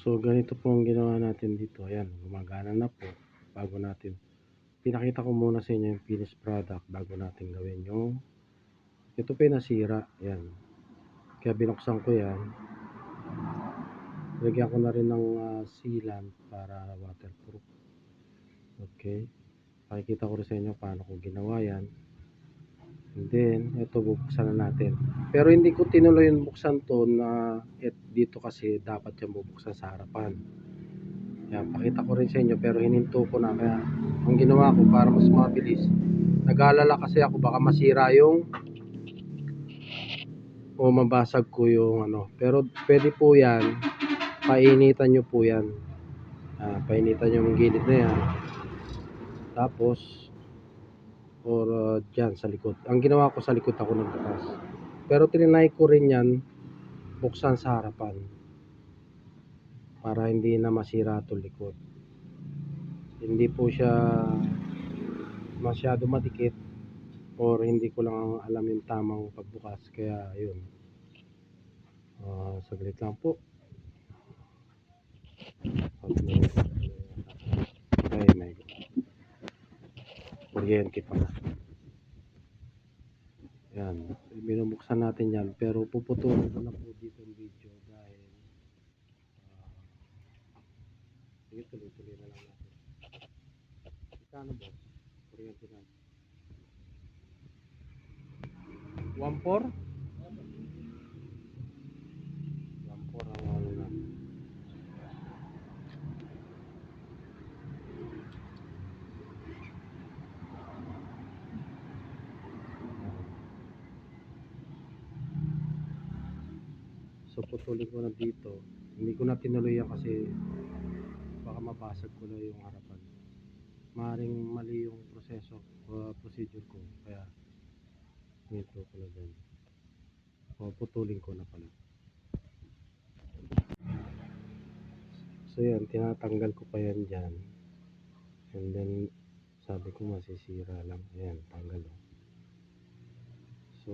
So ganito po ang ginawa natin dito. Ayan, gumagana na po. Bago natin, pinakita ko muna sa inyo yung finished product bago natin gawin yung, ito po yung nasira. Ayan, kaya binuksan ko yan. Lagyan ko na rin ng sealant para waterproof. Okay, pakikita ko rin sa inyo paano ko ginawa yan. And then ito, bubuksan na natin, pero hindi ko tinuloy yung buksan to na dito kasi dapat yung bubuksan sa harapan. Yan, pakita ko rin sa inyo, pero hininto ko na. Kaya ang ginawa ko para mas mabilis, nag-aalala kasi ako baka masira yung o mabasag ko yung ano. Pero pwede po yan, painitan nyo po yan. Painitan nyo yung gilid na yan, tapos or dyan sa likod. Ang ginawa ko sa likod ako nagbukas, pero trinay ko rin yan buksan sa harapan para hindi na masira itong likod. Hindi po siya masyado madikit, or hindi ko lang alam yung tamang pagbukas. Kaya yun, saglit lang po. Ay my God, kuryente pala. Yan, binubuksan natin yan, pero puputulin ko na po dito yung video dahil sige, tuloy-tuloy na lang natin. Ikano boss? Kuryente na 1.4? 1.4 ang ano na. So putulin ko na dito. Hindi ko na tinuloy yan kasi baka mabasag ko na yung harapan. Maring mali yung procedure ko, kaya nito ko na dyan. Putulin ko na pala. So yan, tinatanggal ko pa yan dyan. And then sabi ko masisira lang. Ayan, tanggal o. So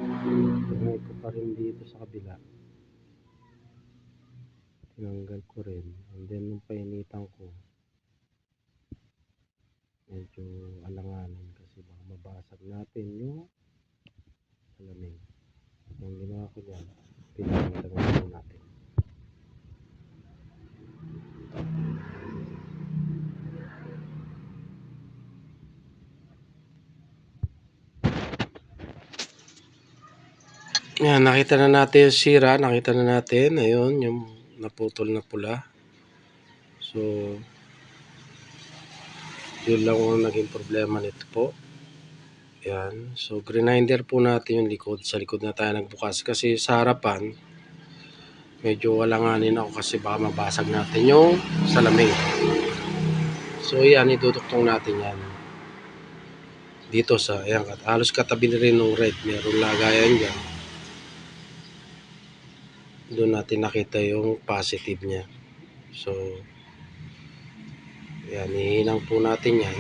tinanggal ko pa rin dito sa kabila. Tinanggal ko rin. And then nung painitan ko, medyo alanganin kasi baka mabasag natin yung salamin. Ang ginawa ko dyan, pinagdagan natin. Yan, nakita na natin yung sira. Nakita na natin, ayun, yung naputol na pula. So yun lang ang naging problema nito po. Yan, so grinder po natin yung likod. Sa likod na tayo nagbukas kasi sa harapan medyo walanganin ako kasi baka mabasag natin yung salamin. So yan, iduduktong natin yan dito sa, ayan, halos katabi rin ng red, meron lagayan dyan. Doon natin nakita yung positive nya. So yan, ihinang po natin yan.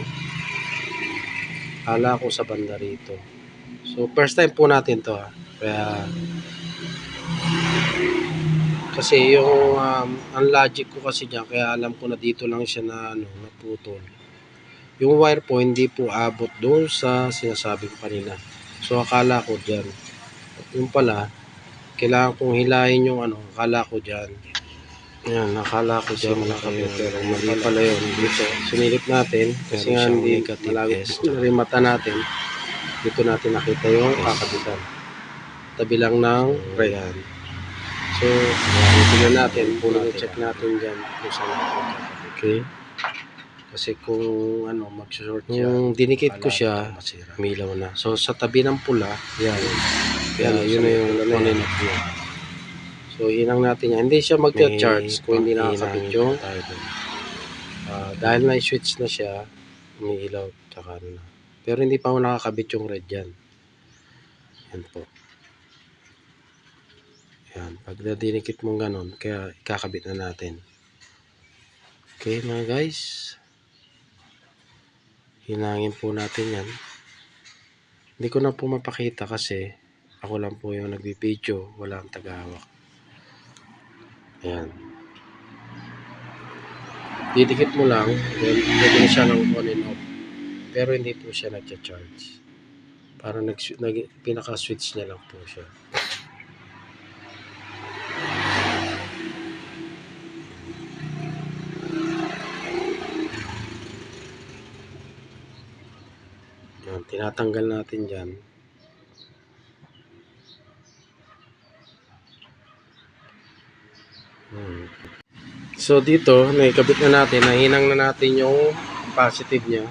Hala ko sa banda rito. So first time po natin to kaya kasi yung ang logic ko kasi diyan, kaya alam ko na dito lang siya na naputol. Yung wire po hindi po abot doon sa sinasabi ko kanina. So akala ko diyan. Yung pala kailangan kong hilahin yung akala ko diyan. Yan, akala ko diyan malaki, pero mali pala yun dito. Sinilip natin kasi nga hindi malagos rin mata natin. Dito natin nakita yung kakabitan. Tabi lang ng rayan. So, tingnan natin, check natin dyan kung saan natin. Okay. Kasi kung mag-short siya, yung dinikit ko siya, umilaw na. So, sa tabi ng pula, yan. Kaya yun na yung on-and-off niya. So, hinang natin yan. Hindi siya mag-charge kung hindi nakakabit yung dahil na-switch na siya, umiilaw. Tsaka na. Pero hindi pa ako nakakabit yung red yan. Yan po. Yan. Pag nadinikit mong ganon, kaya ikakabit na natin. Okay mga guys. Hinangin po natin yan. Hindi ko na po mapakita kasi ako lang po yung nagbibideo. Wala ang tagahawak. Ayan. Didikit mo lang, then pwede na siya ng on and off. Pero hindi po siya nagcha-charge. Parang pinaka-switch niya lang po siya. Ayan, tinatanggal natin dyan. So dito, naikabit na natin, nahinang na natin yung positive niya.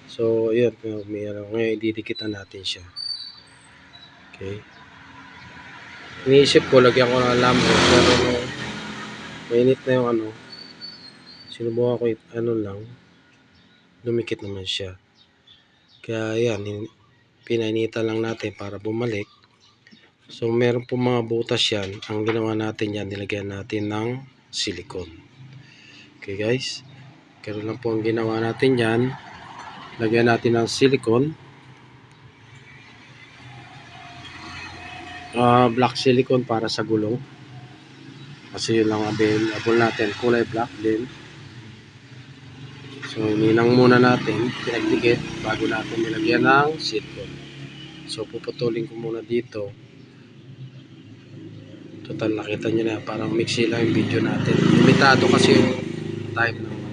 So, yun, ngayon didikitan natin siya. Okay. Iniisip ko, lagyan ko ng lambo, pero mainit na yung sinubukan ko lang, lumikit naman siya. Kaya yan, pinainitan lang natin para bumalik. So, meron po mga butas yan. Ang ginawa natin yan, nilagyan natin ng silicone. Okay guys, kaya lang po ang ginawa natin yan, lagyan natin ng silicone. Black silicone para sa gulong. Kasi yun lang available natin, kulay black din. So, ninang muna natin, pinagdikit bago natin nilagyan ng silicone. So, puputulin ko muna dito. Total, nakita nyo na, parang mixi lang yung video natin. Limitado kasi yung time ng